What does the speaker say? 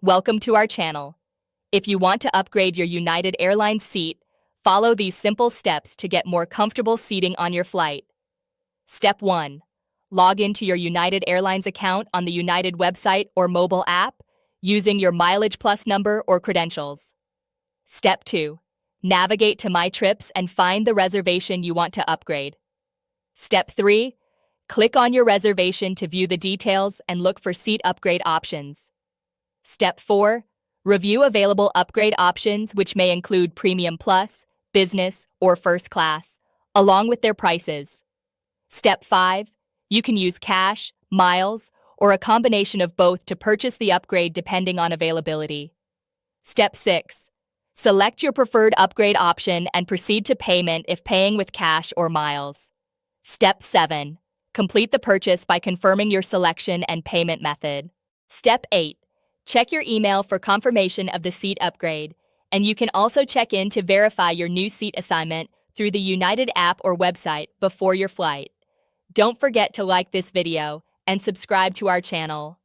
Welcome to our channel. If you want to upgrade your United Airlines seat, follow these simple steps to get more comfortable seating on your flight. Step 1. Log into your United Airlines account on the United website or mobile app using your Mileage Plus number or credentials. Step 2. Navigate to My Trips and find the reservation you want to upgrade. Step 3. Click on your reservation to view the details and look for seat upgrade options. Step 4. Review available upgrade options, which may include Premium Plus, Business, or First Class, along with their prices. Step 5. You can use cash, miles, or a combination of both to purchase the upgrade depending on availability. Step 6. Select your preferred upgrade option and proceed to payment if paying with cash or miles. Step 7. Complete the purchase by confirming your selection and payment method. Step 8. Check your email for confirmation of the seat upgrade, and you can also check in to verify your new seat assignment through the United app or website before your flight. Don't forget to like this video and subscribe to our channel.